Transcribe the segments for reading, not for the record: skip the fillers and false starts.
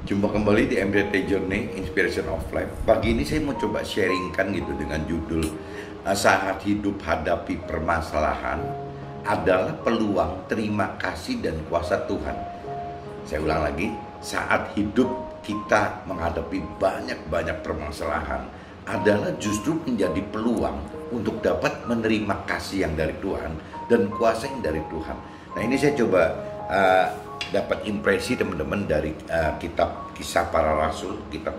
Jumpa kembali di MDT Journey Inspiration of Life. Pagi ini saya mau coba sharingkan gitu dengan judul Saat hidup hadapi permasalahan adalah peluang terima kasih dan kuasa Tuhan. Saya ulang lagi, saat hidup kita menghadapi banyak permasalahan adalah justru menjadi peluang untuk dapat menerima kasih yang dari Tuhan dan kuasa yang dari Tuhan. Nah, ini saya coba dapat impresi teman-teman dari kitab Kisah Para Rasul, kitab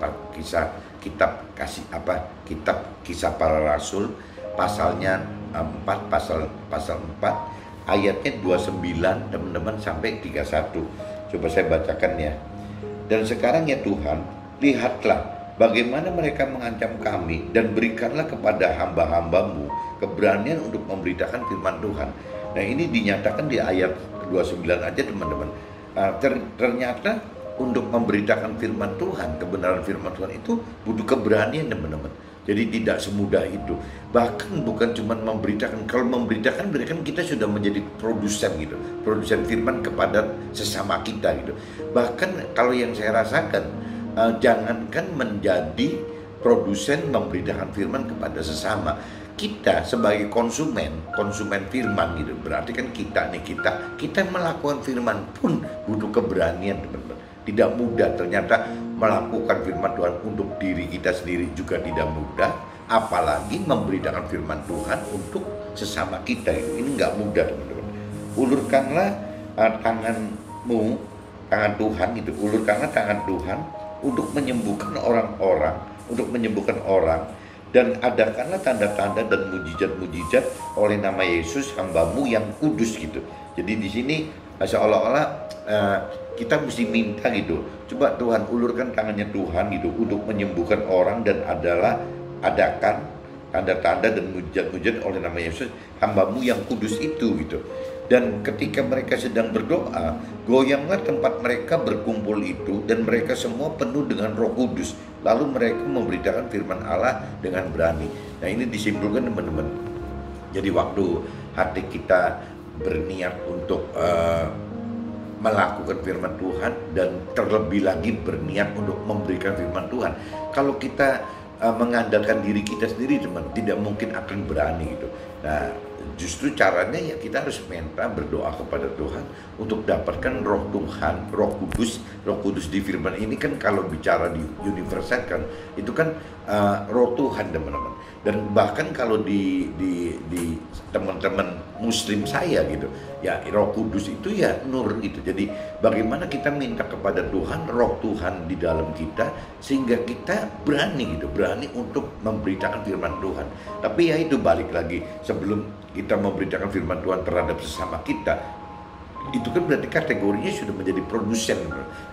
Kisah Para Rasul pasalnya 4 pasal 4 ayatnya 29 teman-teman sampai 31. Coba saya bacakan ya. Dan sekarang ya Tuhan, lihatlah bagaimana mereka mengancam kami, dan berikanlah kepada hamba-hambamu keberanian untuk memberitakan firman Tuhan. Nah, ini dinyatakan di ayat 29 aja teman-teman. Ternyata untuk memberitakan firman Tuhan, kebenaran firman Tuhan itu butuh keberanian teman-teman. Jadi tidak semudah itu. Bahkan bukan cuma memberitakan. Kalau memberitakan berarti kan kita sudah menjadi produsen gitu, produsen firman kepada sesama kita gitu. Bahkan kalau yang saya rasakan, jangankan menjadi produsen memberitakan firman kepada sesama, kita sebagai konsumen firman gitu. Berarti kan kita melakukan firman pun butuh keberanian teman-teman. Tidak mudah ternyata melakukan firman Tuhan untuk diri kita sendiri juga tidak mudah, apalagi memberitakan firman Tuhan untuk sesama kita itu. Ini nggak mudah teman-teman. Ulurkanlah tanganmu, tangan Tuhan itu, ulurkanlah tangan Tuhan untuk menyembuhkan orang, dan adakanlah tanda-tanda dan mujizat-mujizat oleh nama Yesus hambamu yang kudus gitu. Jadi di sini seolah-olah kita mesti minta gitu. Coba Tuhan ulurkan tangannya Tuhan gitu untuk menyembuhkan orang, dan adakan tanda-tanda dan mujizat-mujizat oleh nama Yesus hambamu yang kudus itu gitu. Dan ketika mereka sedang berdoa, goyanglah tempat mereka berkumpul itu, dan mereka semua penuh dengan Roh Kudus. Lalu mereka memberitakan firman Allah dengan berani. Nah, ini disimpulkan teman-teman. Jadi waktu hati kita berniat untuk melakukan firman Tuhan, dan terlebih lagi berniat untuk memberikan firman Tuhan, kalau kita mengandalkan diri kita sendiri teman, tidak mungkin akan berani gitu. Nah, justru caranya ya kita harus minta, berdoa kepada Tuhan untuk dapatkan Roh Tuhan, Roh Kudus di firman ini kan. Kalau bicara di universal kan itu kan Roh Tuhan teman-teman. Dan bahkan kalau di teman-teman Muslim saya gitu ya, Roh Kudus itu ya nur gitu. Jadi bagaimana kita minta kepada Tuhan Roh Tuhan di dalam kita, sehingga kita berani gitu, berani untuk memberitakan firman Tuhan. Tapi ya itu balik lagi, sebelum kita memberitakan firman Tuhan terhadap sesama kita, itu kan berarti kategorinya sudah menjadi produsen.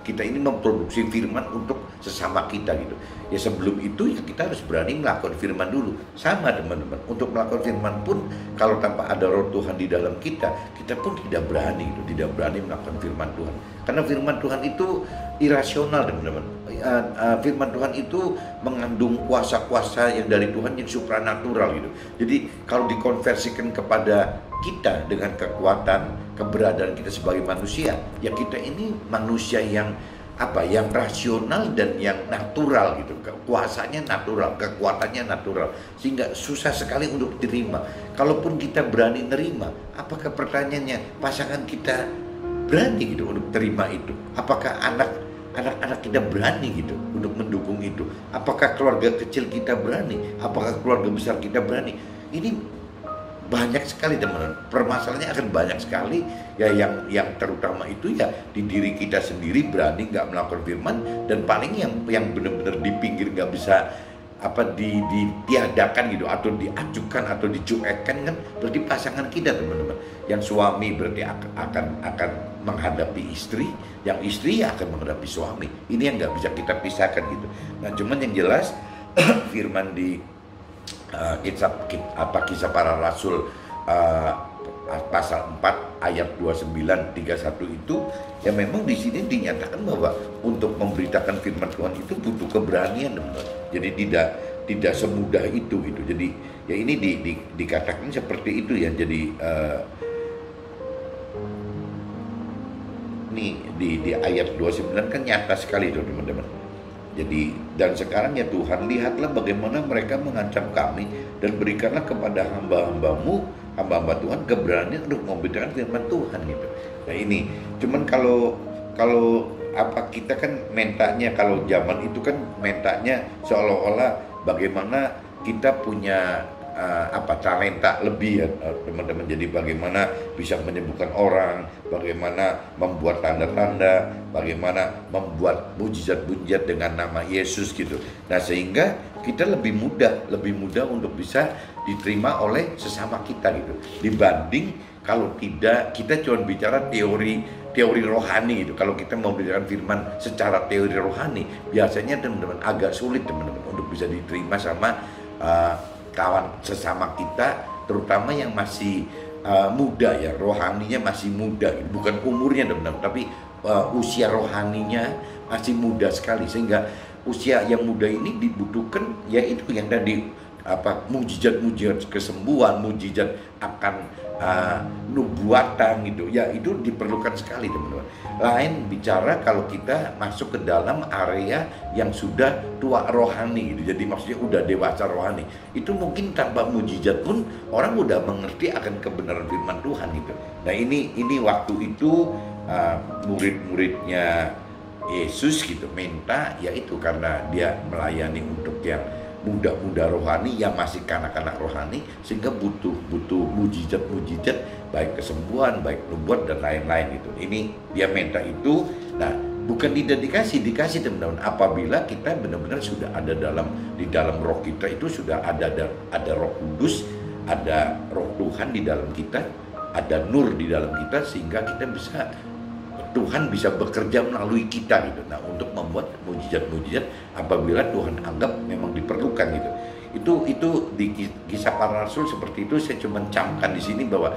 Kita ini memproduksi firman untuk sesama kita gitu. Ya sebelum itu ya kita harus berani melakukan firman dulu. Sama teman-teman, untuk melakukan firman pun kalau tanpa ada Roh Tuhan di dalam kita pun tidak berani gitu, tidak berani melakukan firman Tuhan. Karena firman Tuhan itu irasional teman-teman. Firman Tuhan itu mengandung kuasa-kuasa yang dari Tuhan, yang supranatural gitu. Jadi kalau dikonversikan kepada kita dengan kekuatan keberadaan kita sebagai manusia, ya kita ini manusia yang yang rasional dan yang natural gitu. Kuasanya natural, kekuatannya natural, sehingga susah sekali untuk diterima. Kalaupun kita berani nerima, apakah pertanyaannya pasangan kita berani gitu untuk terima itu? Apakah anak-anak kita berani gitu untuk mendukung itu? Apakah keluarga kecil kita berani? Apakah keluarga besar kita berani? Ini banyak sekali teman-teman, permasalahannya akan banyak sekali ya. Yang terutama itu ya di diri kita sendiri, berani nggak melakukan firman, dan paling yang benar-benar di pinggir, nggak bisa ditiadakan gitu, atau diajukan atau dicuekkan kan, berarti pasangan kita teman-teman. Yang suami berarti akan menghadapi istri, yang istri akan menghadapi suami. Ini yang nggak bisa kita pisahkan gitu. Nah, cuman yang jelas firman di Kisah Para Rasul pasal 4 ayat 29-31 itu ya memang di sini dinyatakan bahwa untuk memberitakan firman Tuhan itu butuh keberanian teman-teman. Jadi tidak semudah itu gitu. Jadi ya ini dikatakan seperti itu ya. Jadi nih di ayat 29 kan nyata sekali itu teman-teman. Jadi, dan sekarang ya Tuhan, lihatlah bagaimana mereka mengancam kami, dan berikanlah kepada hamba-hambamu, hamba-hamba Tuhan, keberanian untuk memberitakan firman Tuhan gitu. Nah ini, cuman kalau apa, kita kan mentanya, kalau zaman itu kan mentanya seolah-olah bagaimana kita punya talenta lebih ya teman-teman. Jadi bagaimana bisa menyembuhkan orang, bagaimana membuat tanda-tanda, bagaimana membuat mujizat-mujizat dengan nama Yesus gitu. Nah sehingga kita lebih mudah untuk bisa diterima oleh sesama kita gitu, dibanding kalau tidak kita cuma bicara teori rohani gitu. Kalau kita mau bicarakan firman secara teori rohani, biasanya teman-teman agak sulit teman-teman untuk bisa diterima sama kawan sesama kita, terutama yang masih muda ya, rohaninya masih muda, bukan umurnya teman-teman, tapi usia rohaninya masih muda sekali, sehingga usia yang muda ini dibutuhkan yaitu yang tadi mujizat kesembuhan, mujizat akan nubuatan gitu ya, itu diperlukan sekali teman-teman. Lain bicara kalau kita masuk ke dalam area yang sudah tua rohani gitu, jadi maksudnya udah dewasa rohani, itu mungkin tanpa mujizat pun orang udah mengerti akan kebenaran firman Tuhan gitu. Nah ini waktu itu murid-muridnya Yesus gitu minta, yaitu karena dia melayani untuk yang muda-muda rohani, yang masih kanak-kanak rohani, sehingga butuh mujizat-mujizat, baik kesembuhan, baik nubuat dan lain-lain gitu. Ini dia minta itu. Nah bukan tidak dikasih teman-teman, apabila kita benar-benar sudah ada di dalam roh kita itu sudah ada Roh Kudus, ada Roh Tuhan di dalam kita, ada nur di dalam kita, sehingga kita bisa, Tuhan bisa bekerja melalui kita gitu. Nah untuk membuat mujizat-mujizat apabila Tuhan anggap memang diperlukan gitu. Itu di Kisah Para Rasul seperti itu. Saya cuma camkan di sini bahwa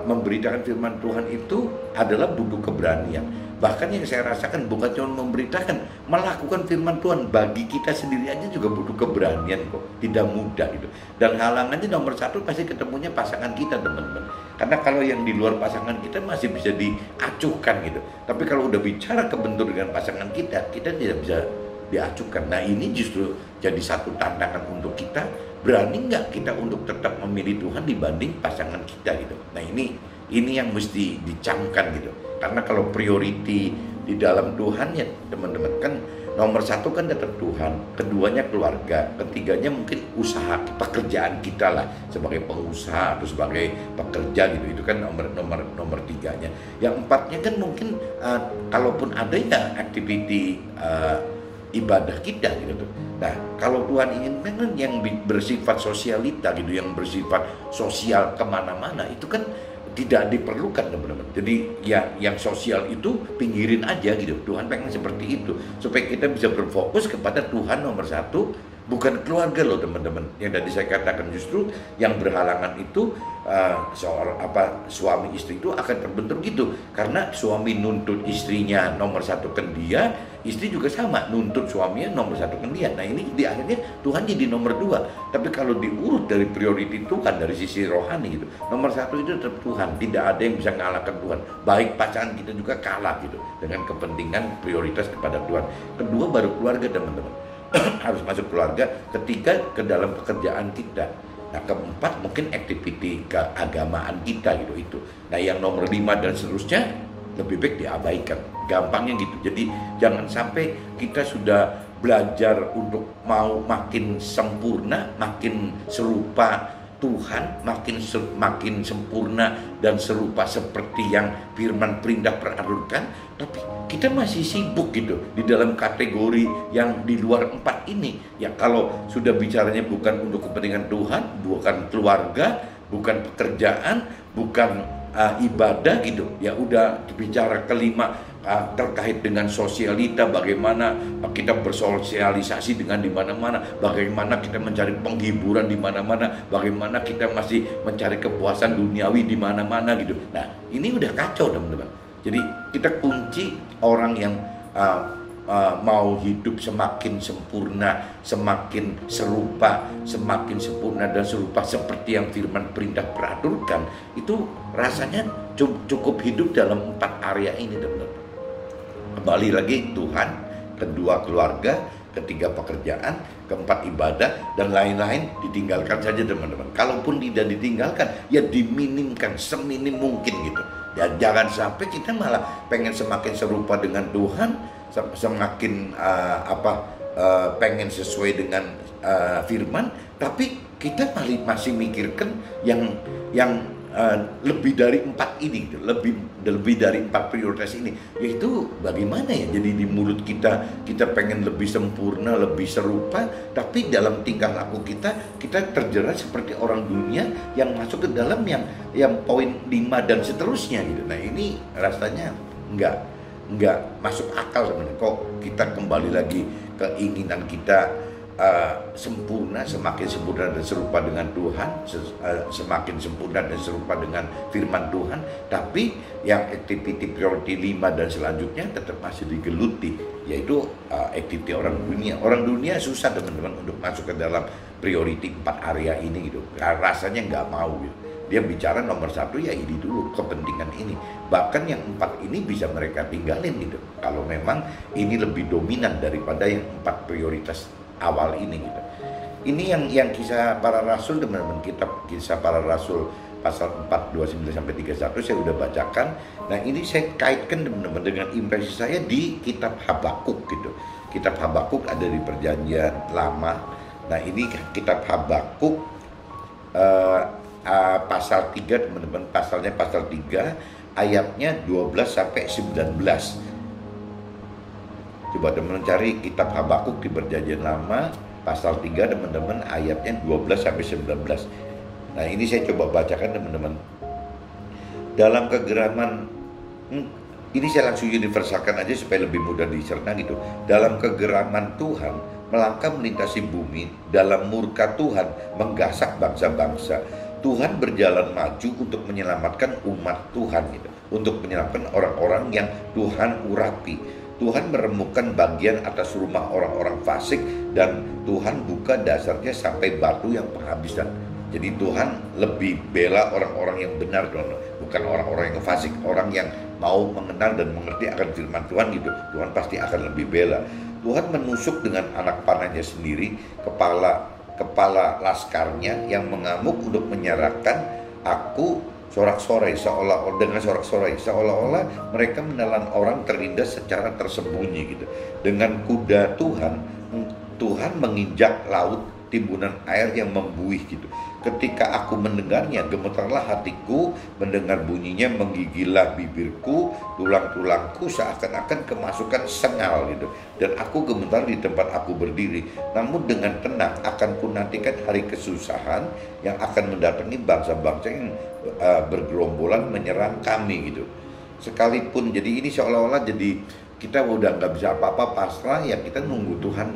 memberitakan firman Tuhan itu adalah butuh keberanian. Bahkan yang saya rasakan bukan cuma memberitakan, melakukan firman Tuhan bagi kita sendiri aja juga butuh keberanian kok, tidak mudah gitu. Dan halangannya nomor satu pasti ketemunya pasangan kita teman-teman. Karena kalau yang di luar pasangan kita masih bisa diacuhkan gitu. Tapi kalau udah bicara kebentur dengan pasangan kita tidak bisa diacuhkan. Nah ini justru jadi satu tantangan untuk kita. Berani nggak kita untuk tetap memilih Tuhan dibanding pasangan kita gitu. Nah ini yang mesti dicamkan gitu. Karena kalau priority di dalam Tuhan ya teman-teman, kan nomor satu kan tetap Tuhan, keduanya keluarga, ketiganya mungkin usaha, pekerjaan kita lah sebagai pengusaha atau sebagai pekerja gitu. Itu kan nomor tiganya. Yang empatnya kan mungkin kalaupun ada ya activity ibadah kita gitu tuh. Nah kalau Tuhan inginkan kan yang bersifat sosialita gitu, yang bersifat sosial kemana-mana, itu kan tidak diperlukan teman-teman. Jadi ya yang sosial itu pinggirin aja gitu. Tuhan pengen seperti itu supaya kita bisa berfokus kepada Tuhan nomor satu, bukan keluarga loh teman-teman. Yang tadi saya katakan justru yang berhalangan itu suami istri itu akan terbentur gitu, karena suami nuntut istrinya nomor satu kan dia, istri juga sama nuntut suaminya nomor satu kan dia. Nah ini di akhirnya Tuhan jadi nomor dua. Tapi kalau diurut dari priority Tuhan dari sisi rohani gitu, nomor satu itu tetap Tuhan. Tidak ada yang bisa mengalahkan Tuhan. Baik pasangan kita juga kalah gitu dengan kepentingan prioritas kepada Tuhan. Kedua baru keluarga teman-teman. Harus masuk keluarga. Ketiga ke dalam pekerjaan kita. Nah keempat mungkin activity keagamaan kita gitu itu. Nah yang nomor 5 dan seterusnya lebih baik diabaikan. Gampangnya gitu. Jadi jangan sampai kita sudah belajar untuk mau makin sempurna, makin serupa Tuhan, makin sempurna dan serupa seperti yang firman perintah peraturkan, tapi kita masih sibuk gitu di dalam kategori yang di luar 4 ini. Ya kalau sudah bicaranya bukan untuk kepentingan Tuhan, bukan keluarga, bukan pekerjaan, bukan ibadah gitu, ya udah bicara kelima terkait dengan sosialita, bagaimana kita bersosialisasi dengan di mana-mana, bagaimana kita mencari penghiburan di mana-mana, bagaimana kita masih mencari kepuasan duniawi di mana-mana gitu. Nah, ini udah kacau teman-teman. Jadi kita kunci orang yang mau hidup semakin sempurna, semakin serupa, semakin sempurna dan serupa seperti yang firman perintah peraturkan, itu rasanya cukup hidup dalam 4 area ini, teman-teman. Kembali lagi, Tuhan, kedua keluarga, ketiga pekerjaan, keempat ibadah, dan lain-lain ditinggalkan saja, teman-teman. Kalaupun tidak ditinggalkan, ya diminimkan seminim mungkin gitu. Ya jangan sampai kita malah pengen semakin serupa dengan Tuhan, semakin pengen sesuai dengan firman, tapi kita masih mikirkan yang lebih dari 4 ini gitu, lebih dari 4 prioritas ini, yaitu bagaimana ya jadi di mulut kita pengen lebih sempurna, lebih serupa, tapi dalam tingkah laku kita terjerat seperti orang dunia yang masuk ke dalam yang poin 5 dan seterusnya gitu. Nah ini rasanya nggak masuk akal, sebenarnya. Kok kita kembali lagi keinginan kita sempurna, semakin sempurna dan serupa dengan Tuhan, semakin sempurna dan serupa dengan firman Tuhan, tapi yang activity priority 5 dan selanjutnya tetap masih digeluti, yaitu activity orang dunia. Orang dunia susah, teman-teman, untuk masuk ke dalam priority 4 area ini gitu. Rasanya nggak mau gitu. Dia bicara nomor 1 ya ini dulu, kepentingan ini. Bahkan yang 4 ini bisa mereka tinggalin gitu, kalau memang ini lebih dominan daripada yang 4 prioritas awal ini gitu. Ini yang kisah para rasul, teman-teman. Kitab Kisah Para Rasul pasal 4, 29 sampai 31 saya udah bacakan. Nah, ini saya kaitkan, teman-teman, dengan impresi saya di kitab Habakuk gitu. Kitab Habakuk ada di Perjanjian Lama. Nah, ini kitab Habakuk pasal 3, teman-teman. Pasal 3 ayatnya 12 sampai 19. Coba teman-teman cari kitab Habakuk di Perjanjian Lama pasal 3, teman-teman, ayatnya 12 sampai 19. Nah, ini saya coba bacakan, teman-teman. Dalam kegeraman, ini saya langsung universalkan aja supaya lebih mudah dicerna gitu. Dalam kegeraman Tuhan melangkah melintasi bumi, dalam murka Tuhan menggasak bangsa-bangsa. Tuhan berjalan maju untuk menyelamatkan umat Tuhan gitu, untuk menyelamatkan orang-orang yang Tuhan urapi. Tuhan meremukkan bagian atas rumah orang-orang fasik, dan Tuhan buka dasarnya sampai batu yang penghabisan. Jadi Tuhan lebih bela orang-orang yang benar, bukan orang-orang yang fasik. Orang yang mau mengenal dan mengerti akan firman Tuhan gitu, Tuhan pasti akan lebih bela. Tuhan menusuk dengan anak panahnya sendiri kepala laskarnya yang mengamuk untuk menyerahkan aku sorak-sorai, seolah-olah mereka menelan orang terlindas secara tersembunyi gitu. Dengan kuda Tuhan menginjak laut, timbunan air yang membuih gitu. Ketika aku mendengarnya, gemetarlah hatiku, mendengar bunyinya menggigillah bibirku, tulang-tulangku seakan-akan kemasukan sengal gitu. Dan aku gemetar di tempat aku berdiri. Namun dengan tenang akan kunantikan hari kesusahan yang akan mendatangi bangsa-bangsa yang bergerombolan menyerang kami gitu. Sekalipun, jadi ini seolah-olah jadi kita udah nggak bisa apa-apa, pasrah, ya kita nunggu Tuhan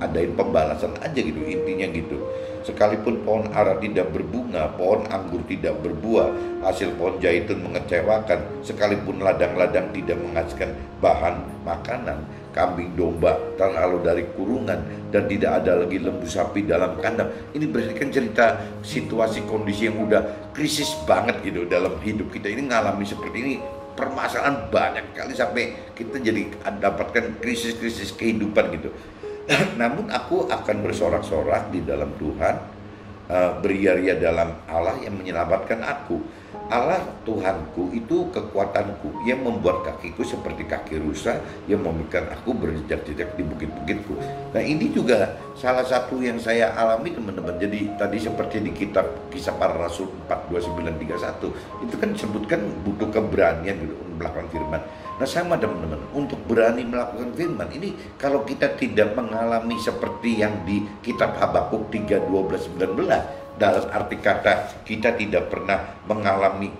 adain pembalasan aja gitu, intinya gitu. Sekalipun pohon ara tidak berbunga, pohon anggur tidak berbuah, hasil pohon zaitun mengecewakan, sekalipun ladang-ladang tidak menghasilkan bahan makanan, kambing domba terhalau dari kurungan, dan tidak ada lagi lembu sapi dalam kandang. Ini berdasarkan cerita situasi kondisi yang udah krisis banget gitu dalam hidup kita ini, ngalami seperti ini. Permasalahan banyak kali sampai kita jadi dapatkan krisis-krisis kehidupan gitu. Namun aku akan bersorak-sorak di dalam Tuhan, beria-ria dalam Allah yang menyelamatkan aku. Allah Tuhanku itu kekuatanku, yang membuat kakiku seperti kaki rusa, yang membiarkan aku berjejak-jejak di bukit-bukitku. Nah, ini juga salah satu yang saya alami, teman-teman. Jadi tadi seperti di kitab Kisah Para Rasul 4, 29, 31 itu kan disebutkan butuh keberanian gitu untuk melakukan firman. Nah, sama, teman-teman, untuk berani melakukan firman ini, kalau kita tidak mengalami seperti yang di kitab Habakuk 3, 12, 19, dalam arti kata kita tidak pernah mengalami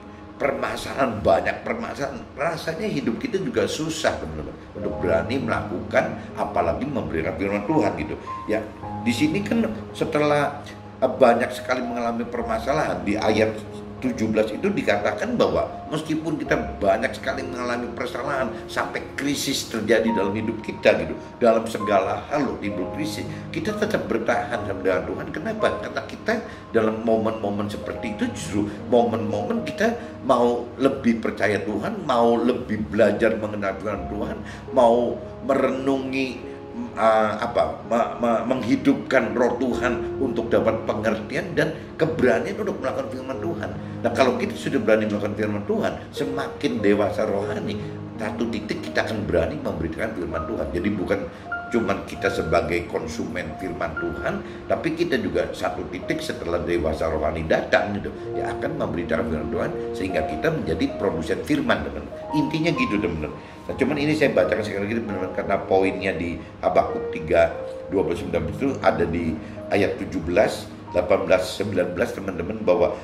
banyak permasalahan, rasanya hidup kita juga susah, teman-teman, untuk berani melakukan, apalagi memberikan firman Tuhan gitu. Ya, di sini kan setelah banyak sekali mengalami permasalahan, di ayat 17 itu dikatakan bahwa meskipun kita banyak sekali mengalami persalahan sampai krisis terjadi dalam hidup kita gitu, dalam segala hal loh timbul krisis, kita tetap bertahan sama dengan Tuhan. Kenapa? Karena kita dalam momen-momen seperti itu justru momen-momen kita mau lebih percaya Tuhan, mau lebih belajar mengenal Tuhan, mau merenungi menghidupkan roh Tuhan untuk dapat pengertian dan keberanian untuk melakukan firman Tuhan. Nah, kalau kita sudah berani melakukan firman Tuhan, semakin dewasa rohani, satu titik kita akan berani memberitakan firman Tuhan. Jadi bukan cuman kita sebagai konsumen firman Tuhan, tapi kita juga satu titik setelah dewasa rohani datang gitu, ya akan memberitakan firman Tuhan sehingga kita menjadi produsen firman, teman. Intinya gitu, teman. Nah, cuman ini saya bacakan sekali lagi, teman, karena poinnya di Habakuk 3:12-19 itu ada di ayat 17, 18, 19, teman-teman, bahwa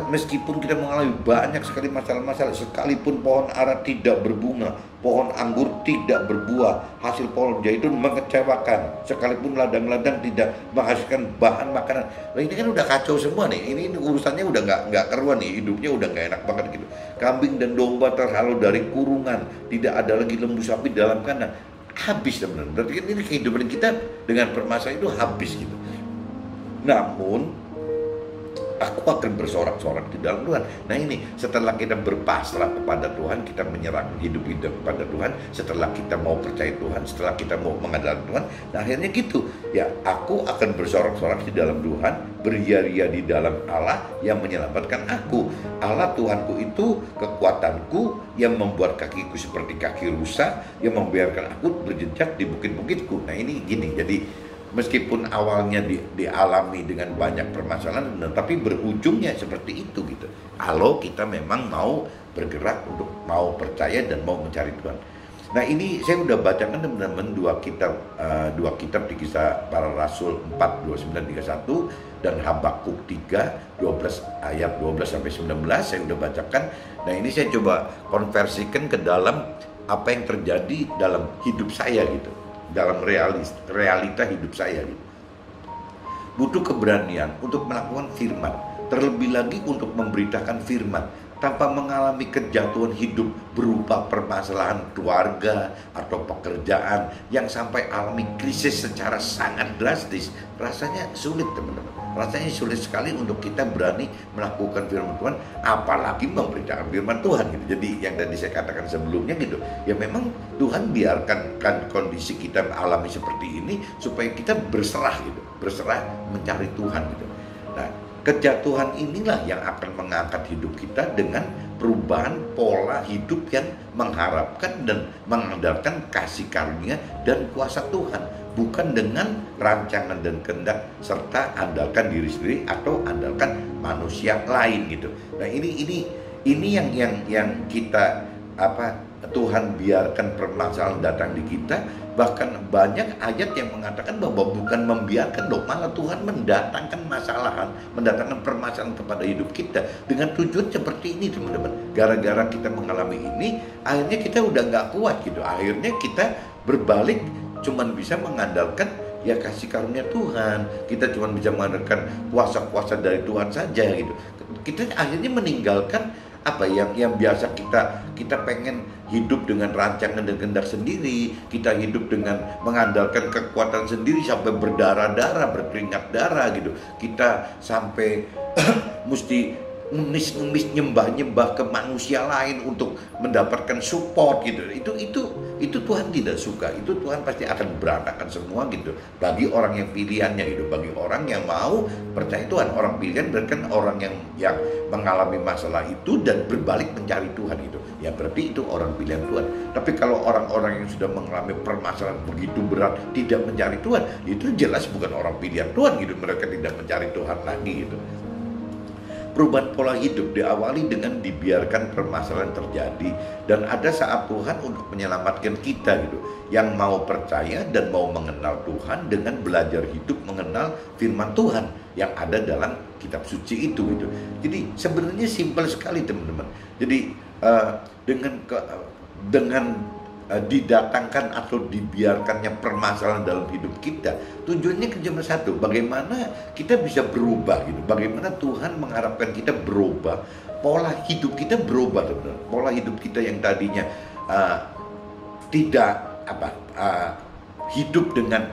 meskipun kita mengalami banyak sekali masalah-masalah, sekalipun pohon ara tidak berbunga, pohon anggur tidak berbuah, hasil pohon zaitun mengecewakan, sekalipun ladang-ladang tidak menghasilkan bahan makanan. Nah, ini kan udah kacau semua nih. Ini urusannya udah nggak keruan nih, hidupnya udah nggak enak banget gitu. Kambing dan domba terhalau dari kurungan, tidak ada lagi lembu sapi dalam kandang. Habis, teman-teman. Berarti kan ini kehidupan kita dengan permasalahan itu habis gitu. Namun aku akan bersorak-sorak di dalam Tuhan. Nah, ini setelah kita berpasrah kepada Tuhan, kita menyerahkan hidup kita kepada Tuhan, setelah kita mau percaya Tuhan, setelah kita mau mengandalkan Tuhan, nah akhirnya gitu. Ya, aku akan bersorak-sorak di dalam Tuhan, beria-ria di dalam Allah yang menyelamatkan aku. Allah Tuhanku itu kekuatanku, yang membuat kakiku seperti kaki rusa, yang membiarkan aku berjejak di bukit-bukitku. Nah, ini gini. Jadi meskipun awalnya dialami dengan banyak permasalahan, tapi berujungnya seperti itu gitu. Kalau kita memang mau bergerak untuk mau percaya dan mau mencari Tuhan. Nah, ini saya udah bacakan, teman-teman, dua kitab di Kisah Para Rasul 4:29-31 dan Habakuk 3:12 ayat 12-19 saya udah bacakan. Nah, ini saya coba konversikan ke dalam apa yang terjadi dalam hidup saya gitu, dalam realita hidup saya gitu. Butuh keberanian untuk melakukan firman, terlebih lagi untuk memberitakan firman tanpa mengalami kejatuhan hidup berupa permasalahan keluarga atau pekerjaan yang sampai alami krisis secara sangat drastis. Rasanya sulit, teman-teman. Rasanya sulit sekali untuk kita berani melakukan firman Tuhan, apalagi memberitakan firman Tuhan gitu. Jadi yang tadi saya katakan sebelumnya gitu, ya memang Tuhan biarkan kondisi kita alami seperti ini supaya kita berserah gitu, berserah mencari Tuhan gitu. Nah, kejatuhan inilah yang akan mengangkat hidup kita dengan perubahan pola hidup yang mengharapkan dan mengandalkan kasih karunia dan kuasa Tuhan, bukan dengan rancangan dan kehendak serta andalkan diri sendiri atau andalkan manusia lain gitu. Nah, ini yang kita Tuhan biarkan permasalahan datang di kita. Bahkan banyak ayat yang mengatakan bahwa bukan membiarkan loh, malah Tuhan mendatangkan mendatangkan permasalahan kepada hidup kita dengan tujuan seperti ini, teman-teman. Gara-gara kita mengalami ini, akhirnya kita udah nggak kuat gitu. Akhirnya kita berbalik, cuman bisa mengandalkan ya kasih karunia Tuhan. Kita cuman bisa mengandalkan kuasa-kuasa dari Tuhan saja gitu. Kita akhirnya meninggalkan apa yang biasa kita pengen hidup dengan rancangan dan kehendak sendiri, kita hidup dengan mengandalkan kekuatan sendiri sampai berdarah-darah, berkeringat darah gitu. Kita sampai mesti ngemis nyembah ke manusia lain untuk mendapatkan support gitu. Itu Tuhan tidak suka. Itu Tuhan pasti akan berantakan semua gitu. Bagi orang yang pilihannya gitu, bagi orang yang mau percaya Tuhan. Orang pilihan berarti kan orang yang mengalami masalah itu dan berbalik mencari Tuhan gitu. Ya berarti itu orang pilihan Tuhan. Tapi kalau orang-orang yang sudah mengalami permasalahan begitu berat tidak mencari Tuhan, itu jelas bukan orang pilihan Tuhan gitu. Mereka tidak mencari Tuhan lagi gitu. Perubahan pola hidup diawali dengan dibiarkan permasalahan terjadi, dan ada saat Tuhan untuk menyelamatkan kita gitu, yang mau percaya dan mau mengenal Tuhan dengan belajar hidup mengenal firman Tuhan yang ada dalam kitab suci itu gitu. Jadi sebenarnya simpel sekali, teman-teman. Jadi dengan didatangkan atau dibiarkannya permasalahan dalam hidup kita, tujuannya cuma satu, bagaimana kita bisa berubah gitu, bagaimana Tuhan mengharapkan kita berubah, pola hidup kita berubah, teman-teman. Pola hidup kita yang tadinya tidak hidup dengan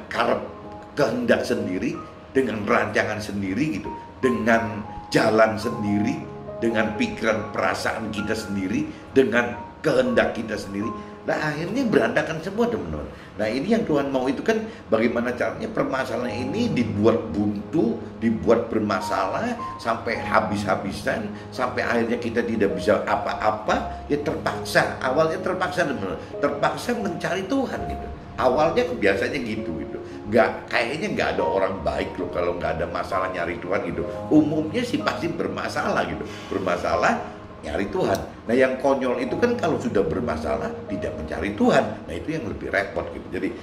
kehendak sendiri, dengan rancangan sendiri gitu, dengan jalan sendiri, dengan pikiran perasaan kita sendiri, dengan kehendak kita sendiri. Nah akhirnya berantakan semua, teman-teman. Nah ini yang Tuhan mau itu kan, bagaimana caranya permasalahan ini dibuat buntu, dibuat bermasalah sampai habis-habisan, sampai akhirnya kita tidak bisa apa-apa, ya terpaksa, awalnya terpaksa, teman-teman, terpaksa mencari Tuhan gitu. Awalnya biasanya gitu. Kayaknya nggak ada orang baik loh kalau nggak ada masalah nyari Tuhan gitu. Umumnya sih pasti bermasalah gitu, bermasalah nyari Tuhan. Nah yang konyol itu kan kalau sudah bermasalah tidak mencari Tuhan. Nah itu yang lebih repot gitu. Jadi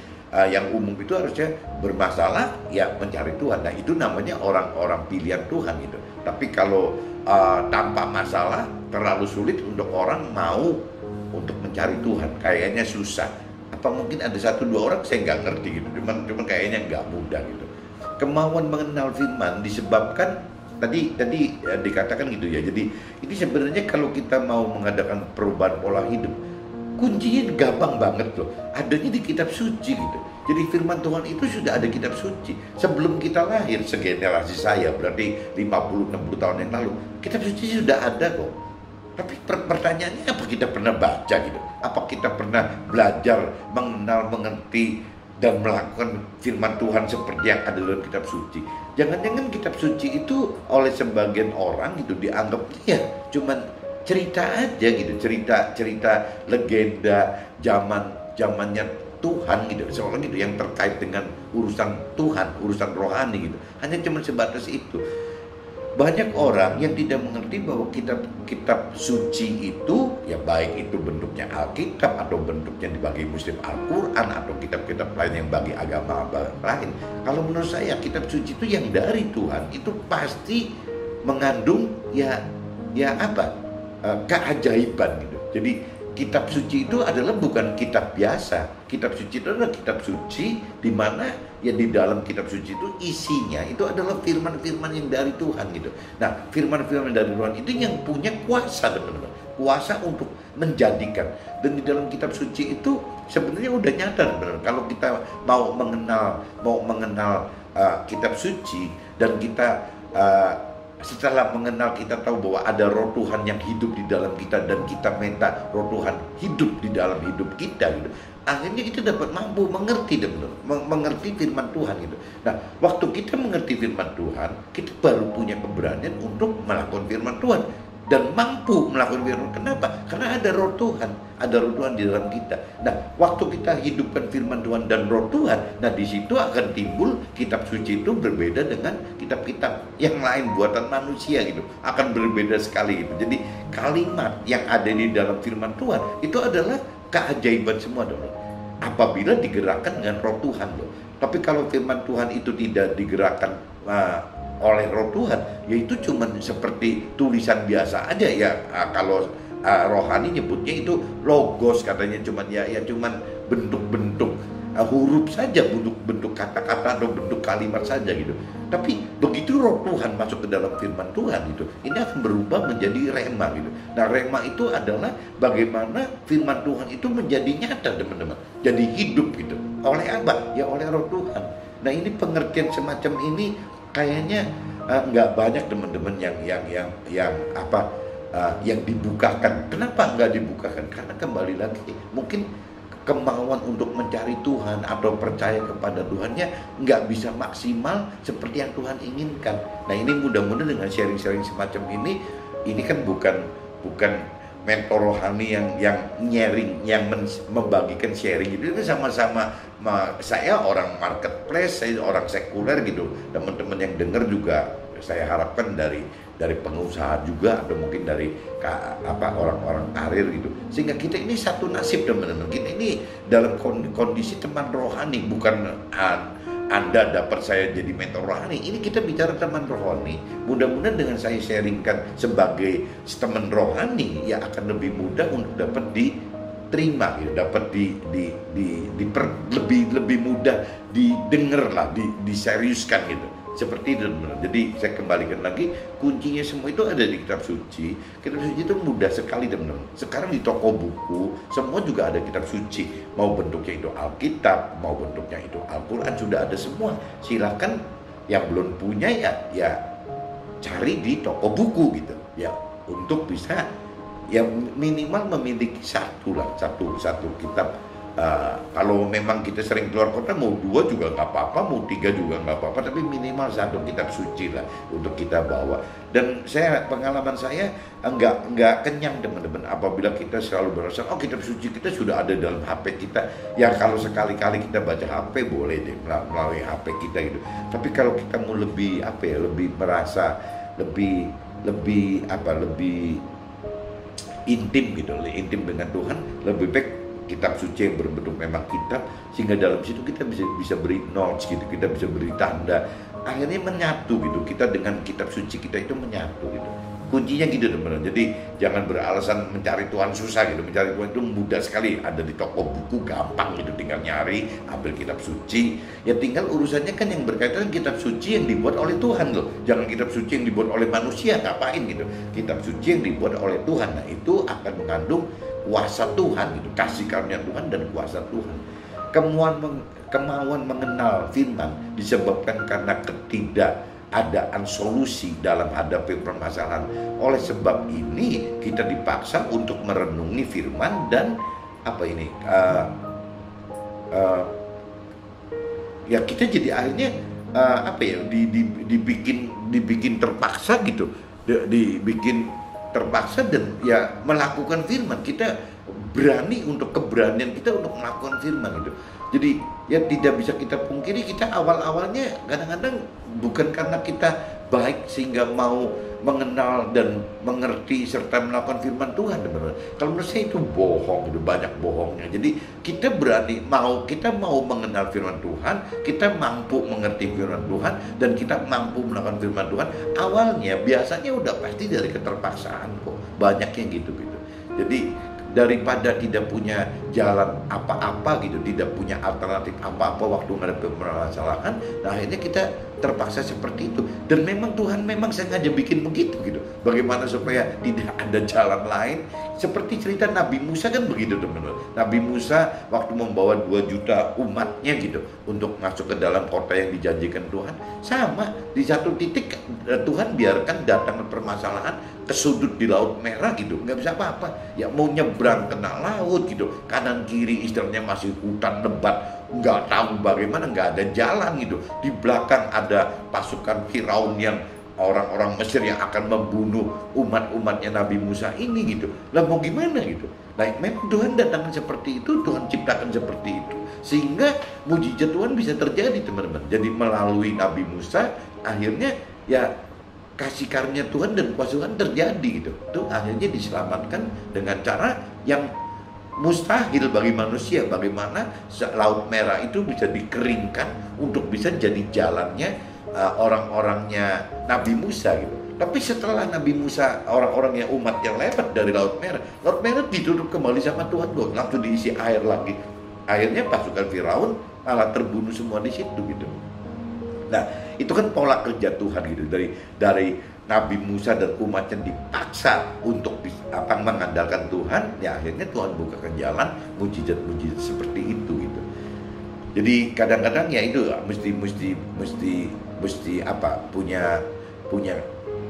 yang umum itu harusnya bermasalah ya mencari Tuhan. Nah itu namanya orang-orang pilihan Tuhan gitu. Tapi kalau tanpa masalah terlalu sulit untuk orang mau untuk mencari Tuhan. Kayaknya susah. Apa mungkin ada satu dua orang, saya nggak ngerti gitu. Cuman kayaknya nggak mudah gitu. Kemauan mengenal firman disebabkan tadi dikatakan gitu ya. Jadi ini sebenarnya kalau kita mau mengadakan perubahan pola hidup, kuncinya gampang banget loh. Adanya di kitab suci gitu. Jadi firman Tuhan itu sudah ada kitab suci. Sebelum kita lahir, segenerasi saya berarti 50-60 tahun yang lalu, kitab suci sudah ada kok. Tapi pertanyaannya, apa kita pernah baca gitu? Apa kita pernah belajar, mengenal, mengerti, dan melakukan firman Tuhan seperti yang ada dalam kitab suci? Jangan-jangan kitab suci itu oleh sebagian orang gitu dianggap ya cuman cerita aja gitu, cerita legenda zamannya Tuhan gitu, seolah gitu yang terkait dengan urusan Tuhan, urusan rohani gitu. Hanya cuma sebatas itu. Banyak orang yang tidak mengerti bahwa kitab suci itu ya baik itu bentuknya Alkitab atau bentuknya bagi Muslim Al-Quran atau kitab-kitab lain yang bagi agama lain. Kalau menurut saya kitab suci itu yang dari Tuhan itu pasti mengandung keajaiban gitu. Jadi kitab suci itu adalah bukan kitab biasa. Kitab suci itu adalah kitab suci di mana ya di dalam kitab suci itu isinya itu adalah firman-firman yang dari Tuhan gitu. Nah, firman-firman dari Tuhan itu yang punya kuasa, teman-teman. Kuasa untuk menjadikan. Dan di dalam kitab suci itu sebenarnya udah nyata, teman-teman. Kalau kita mau mengenal kitab suci dan kita setelah mengenal, kita tahu bahwa ada roh Tuhan yang hidup di dalam kita dan kita minta roh Tuhan hidup di dalam hidup kita gitu. Akhirnya kita dapat mampu mengerti mengerti firman Tuhan gitu. Nah, waktu kita mengerti firman Tuhan, kita baru punya keberanian untuk melakukan firman Tuhan dan mampu melakukan firman. Kenapa? Karena ada roh Tuhan, ada roh Tuhan di dalam kita. Nah, waktu kita hidupkan firman Tuhan dan roh Tuhan, nah di situ akan timbul kitab suci itu berbeda dengan kitab-kitab yang lain buatan manusia gitu. Akan berbeda sekali gitu. Jadi kalimat yang ada di dalam firman Tuhan itu adalah keajaiban semua dong. Apabila digerakkan dengan roh Tuhan loh. Tapi kalau firman Tuhan itu tidak digerakkan oleh roh Tuhan, yaitu cuman seperti tulisan biasa aja ya. Kalau rohani nyebutnya itu logos, katanya cuman cuman bentuk-bentuk huruf saja, bentuk kata-kata atau bentuk kalimat saja gitu. Tapi begitu roh Tuhan masuk ke dalam firman Tuhan itu, ini akan berubah menjadi rema gitu. Nah, rema itu adalah bagaimana firman Tuhan itu menjadi nyata, teman-teman. Jadi hidup gitu. Oleh apa? Ya oleh roh Tuhan. Nah, ini pengertian semacam ini kayaknya nggak banyak teman-teman yang dibukakan. Kenapa nggak dibukakan? Karena kembali lagi mungkin kemauan untuk mencari Tuhan atau percaya kepada Tuhannya nggak bisa maksimal seperti yang Tuhan inginkan. Nah, ini mudah-mudahan dengan sharing-sharing semacam ini kan bukan mentor rohani yang nyaring, yang membagikan sharing gitu. Itu sama-sama saya orang marketplace, saya orang sekuler gitu. Teman-teman yang dengar juga saya harapkan dari pengusaha juga atau mungkin dari orang-orang karir gitu. Sehingga kita ini satu nasib, teman-teman. Kita ini dalam kondisi teman rohani, bukan Anda dapat saya jadi mentor rohani. Ini kita bicara teman rohani. Mudah-mudahan dengan saya sharingkan sebagai teman rohani ya akan lebih mudah untuk dapat diterima gitu, dapat lebih mudah didengar lah, diseriuskan gitu. Seperti itu benar. Jadi saya kembalikan lagi, kuncinya semua itu ada di kitab suci. Kitab suci itu mudah sekali teman-teman. Sekarang di toko buku semua juga ada kitab suci. Mau bentuknya itu Alkitab, mau bentuknya itu Al-Quran, sudah ada semua. Silakan yang belum punya ya cari di toko buku gitu. Ya untuk bisa ya minimal memiliki satu kitab. Kalau memang kita sering keluar kota, mau 2 juga nggak apa-apa, mau 3 juga nggak apa-apa, tapi minimal 1 kitab suci lah untuk kita bawa. Dan pengalaman saya nggak kenyang teman-teman apabila kita selalu berasa kitab suci kita sudah ada dalam HP kita. Ya kalau sekali-kali kita baca HP boleh deh melalui HP kita gitu. Tapi kalau kita mau lebih lebih merasa lebih intim gitu, intim dengan Tuhan, lebih baik kitab suci yang berbentuk memang kitab, sehingga dalam situ kita bisa beri notes gitu, kita bisa beri tanda, akhirnya menyatu gitu, kita dengan kitab suci kita itu menyatu gitu. Kuncinya gitu teman-teman. Jadi jangan beralasan mencari Tuhan susah gitu. Mencari Tuhan itu mudah sekali, ada di toko buku gampang gitu, tinggal nyari, ambil kitab suci. Ya tinggal urusannya kan yang berkaitan kitab suci yang dibuat oleh Tuhan loh. Jangan kitab suci yang dibuat oleh manusia, ngapain gitu. Kitab suci yang dibuat oleh Tuhan. Nah, itu akan mengandung kuasa Tuhan gitu, kasih karunia Tuhan dan kuasa Tuhan. Kemauan mengenal firman disebabkan karena ketidakadaan solusi dalam hadapi permasalahan. Oleh sebab ini kita dipaksa untuk merenungi firman dan ya kita jadi akhirnya dibikin terpaksa gitu, dibikin terpaksa dan ya melakukan firman. Kita berani untuk keberanian kita untuk melakukan firman itu. Jadi ya tidak bisa kita pungkiri, kita awalnya kadang-kadang bukan karena kita baik sehingga mau mengenal dan mengerti serta melakukan firman Tuhan teman-teman. Kalau menurut saya itu bohong, itu banyak bohongnya. Jadi kita kita mau mengenal firman Tuhan, kita mampu mengerti firman Tuhan, dan kita mampu melakukan firman Tuhan. Awalnya biasanya udah pasti dari keterpaksaan kok, banyaknya gitu. Jadi daripada tidak punya jalan apa-apa gitu, tidak punya alternatif apa-apa waktu menghadapi permasalahan, nah akhirnya kita terpaksa seperti itu. Dan memang Tuhan memang sengaja bikin begitu gitu. Bagaimana supaya tidak ada jalan lain? Seperti cerita Nabi Musa kan begitu teman-teman. Nabi Musa waktu membawa 2 juta umatnya gitu untuk masuk ke dalam kota yang dijanjikan Tuhan, sama di satu titik Tuhan biarkan datang permasalahan ke sudut di Laut Merah gitu, nggak bisa apa-apa. Ya mau nyebrang kena laut gitu, kanan kiri istilahnya masih hutan lebat, nggak tahu bagaimana, nggak ada jalan gitu. Di belakang ada pasukan Firaun yang orang-orang Mesir yang akan membunuh umat-umatnya Nabi Musa ini gitu. Lah mau gimana gitu? Nah memang Tuhan datangkan seperti itu, Tuhan ciptakan seperti itu, sehingga mujizat Tuhan bisa terjadi teman-teman. Jadi melalui Nabi Musa akhirnya ya kasih karunia Tuhan dan kuasa Tuhan terjadi gitu. Itu akhirnya diselamatkan dengan cara yang mustahil bagi manusia. Bagaimana Laut Merah itu bisa dikeringkan untuk bisa jadi jalannya orang-orangnya Nabi Musa gitu. Tapi setelah Nabi Musa, orang-orangnya umat yang lewat dari Laut Merah ditutup kembali sama Tuhan kok, langsung diisi air lagi. Akhirnya pasukan Firaun malah terbunuh semua di situ gitu. Nah, itu kan pola kerja Tuhan gitu, dari Nabi Musa dan umatnya dipaksa untuk mengandalkan Tuhan, ya akhirnya Tuhan bukakan jalan mujizat-mujizat seperti itu gitu. Jadi kadang-kadang ya itu mesti punya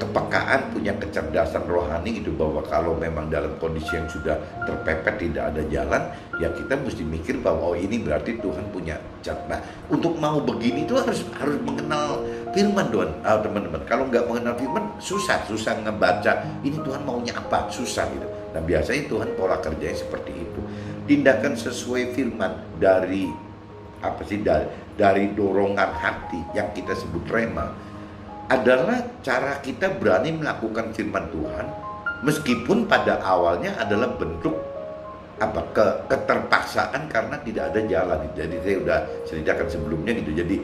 kepekaan, punya kecerdasan rohani gitu, bahwa kalau memang dalam kondisi yang sudah terpepet tidak ada jalan, ya kita mesti mikir bahwa ini berarti Tuhan punya cara. Nah, untuk mau begini itu harus mengenal firman Tuhan, teman-teman. Kalau nggak mengenal firman susah ngebaca ini Tuhan maunya apa, susah gitu. Nah biasanya Tuhan pola kerjanya seperti itu, tindakan sesuai firman dari dorongan hati yang kita sebut rema, adalah cara kita berani melakukan firman Tuhan meskipun pada awalnya adalah bentuk keterpaksaan karena tidak ada jalan. Jadi saya udah ceritakan sebelumnya gitu. Jadi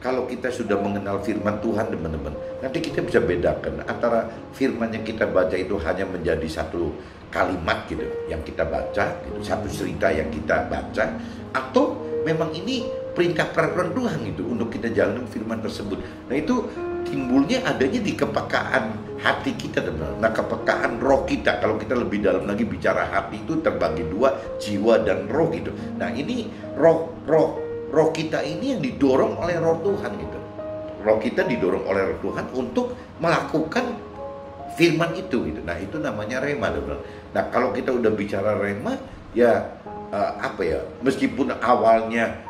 kalau kita sudah mengenal firman Tuhan teman-teman, nanti kita bisa bedakan antara firman yang kita baca itu hanya menjadi satu kalimat gitu yang kita baca, gitu, satu cerita yang kita baca, atau memang ini perintah peraturan Tuhan gitu untuk kita jalankan firman tersebut. Nah itu timbulnya adanya di kepekaan hati kita, teman. Nah kepekaan roh kita, kalau kita lebih dalam lagi bicara hati itu terbagi dua, jiwa dan roh gitu. Nah ini roh kita ini yang didorong oleh roh Tuhan gitu. Roh kita didorong oleh roh Tuhan untuk melakukan firman itu gitu. Nah itu namanya rema, teman. Nah kalau kita udah bicara rema ya meskipun awalnya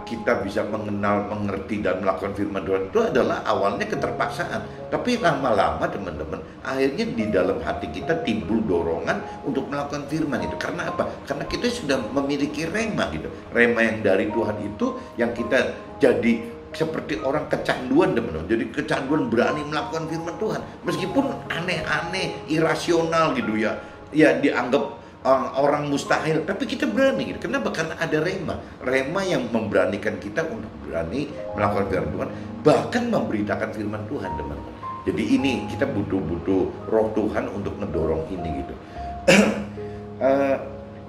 kita bisa mengenal, mengerti dan melakukan firman Tuhan, itu adalah awalnya keterpaksaan. Tapi lama-lama teman-teman, akhirnya di dalam hati kita timbul dorongan untuk melakukan firman itu. Karena apa? Karena kita sudah memiliki rema gitu. Rema yang dari Tuhan itu yang kita jadi seperti orang kecanduan, teman-teman. Jadi kecanduan berani melakukan firman Tuhan. Meskipun aneh-aneh, irasional gitu ya. Ya dianggap orang mustahil, tapi kita berani gitu. Kenapa? Karena ada rema yang memberanikan kita untuk berani melakukan firman Tuhan, bahkan memberitakan firman Tuhan, teman-teman. Jadi ini kita butuh roh Tuhan untuk mendorong ini gitu.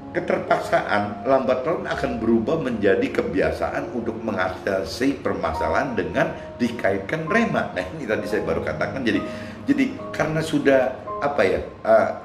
Keterpaksaan lambat laun akan berubah menjadi kebiasaan untuk mengatasi permasalahan dengan dikaitkan rema. Nah ini tadi saya baru katakan, jadi karena sudah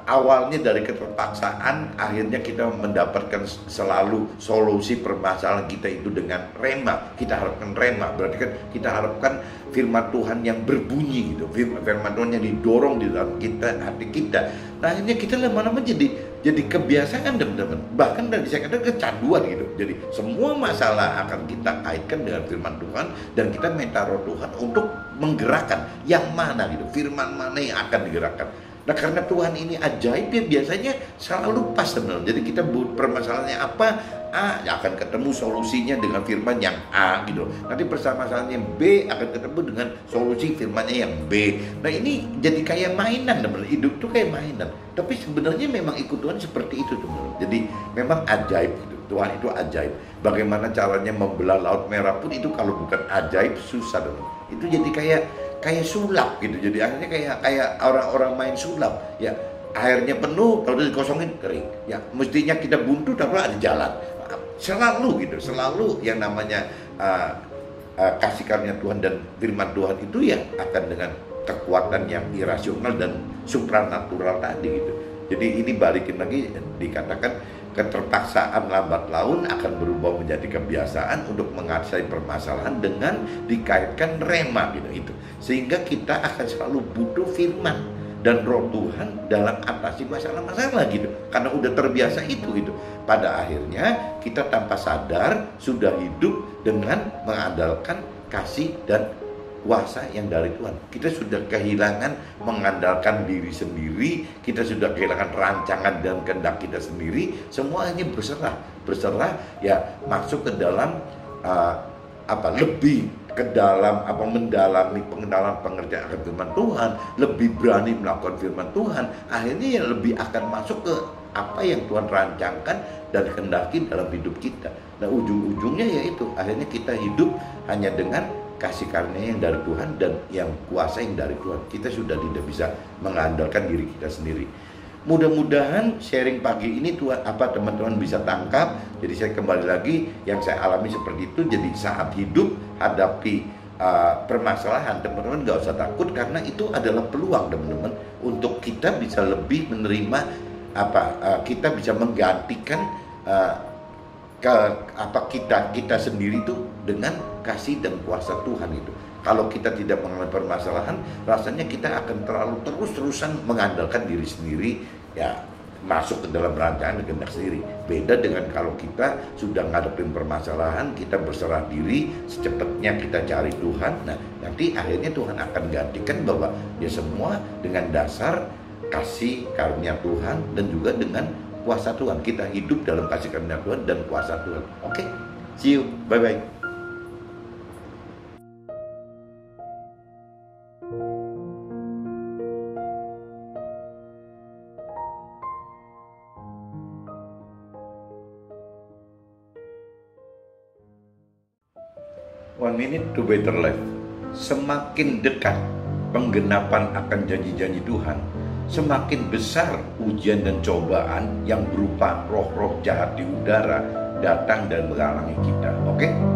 awalnya dari keterpaksaan, akhirnya kita mendapatkan selalu solusi permasalahan kita itu dengan rema. Kita harapkan rema, berarti kan kita harapkan firman Tuhan yang berbunyi gitu, firman Tuhan yang didorong di dalam kita, hati kita. Nah akhirnya kita lama-lama jadi kebiasaan, teman-teman. Bahkan dari saya katakan kecanduan gitu. Jadi semua masalah akan kita kaitkan dengan firman Tuhan, dan kita minta roh Tuhan untuk menggerakkan yang mana gitu, firman mana yang akan digerakkan. Nah karena Tuhan ini ajaib, dia biasanya selalu pas, teman-teman. Jadi kita permasalahannya apa, A akan ketemu solusinya dengan firman yang A gitu. Nanti permasalahannya B akan ketemu dengan solusi firmannya yang B. Nah ini jadi kayak mainan, teman-teman. Hidup tuh kayak mainan. Tapi sebenarnya memang ikut Tuhan seperti itu, teman-teman. Jadi memang ajaib gitu. Tuhan itu ajaib. Bagaimana caranya membelah Laut Merah pun itu kalau bukan ajaib susah, teman-teman. Itu jadi kayak sulap gitu. Jadi akhirnya kayak orang-orang main sulap ya. Airnya penuh, kalau dikosongin kering ya. Mestinya kita buntu tapi ada jalan. Selalu gitu, selalu yang namanya kasih karunia Tuhan dan firman Tuhan itu ya akan dengan kekuatan yang irasional dan supranatural tadi gitu. Jadi ini balikin lagi, dikatakan keterpaksaan lambat laun akan berubah menjadi kebiasaan untuk mengatasi permasalahan dengan dikaitkan rema gitu itu. Sehingga kita akan selalu butuh firman dan roh Tuhan dalam atasi masalah-masalah gitu. Karena udah terbiasa itu gitu. Pada akhirnya kita tanpa sadar sudah hidup dengan mengandalkan kasih dan kuasa yang dari Tuhan. Kita sudah kehilangan mengandalkan diri sendiri, kita sudah kehilangan rancangan dan kehendak kita sendiri. Semua hanya berserah ya, masuk ke dalam lebih ke dalam mendalami pengertian akan firman Tuhan, lebih berani melakukan firman Tuhan. Akhirnya ya lebih akan masuk ke apa yang Tuhan rancangkan dan kehendaki dalam hidup kita. Nah ujung-ujungnya yaitu akhirnya kita hidup hanya dengan kasih karunia yang dari Tuhan dan yang kuasa yang dari Tuhan. Kita sudah tidak bisa mengandalkan diri kita sendiri. Mudah-mudahan sharing pagi ini teman-teman bisa tangkap. Jadi saya kembali lagi, yang saya alami seperti itu. Jadi saat hidup hadapi permasalahan, teman-teman gak usah takut, karena itu adalah peluang, teman-teman, untuk kita bisa lebih menerima kita bisa menggantikan kita sendiri itu dengan kasih dan kuasa Tuhan itu. Kalau kita tidak mengalami permasalahan, rasanya kita akan terlalu terus-terusan mengandalkan diri sendiri ya, masuk ke dalam rancangan dan kehendak sendiri. Beda dengan kalau kita sudah ngadepin permasalahan, kita berserah diri, secepatnya kita cari Tuhan. Nah, nanti akhirnya Tuhan akan gantikan bahwa ya semua dengan dasar kasih karunia Tuhan dan juga dengan kuasa Tuhan. Kita hidup dalam kasih karunia Tuhan dan kuasa Tuhan. Oke, see you, bye-bye. One minute to better life. Semakin dekat penggenapan akan janji-janji Tuhan, semakin besar ujian dan cobaan yang berupa roh-roh jahat di udara datang dan menghalangi kita. Oke?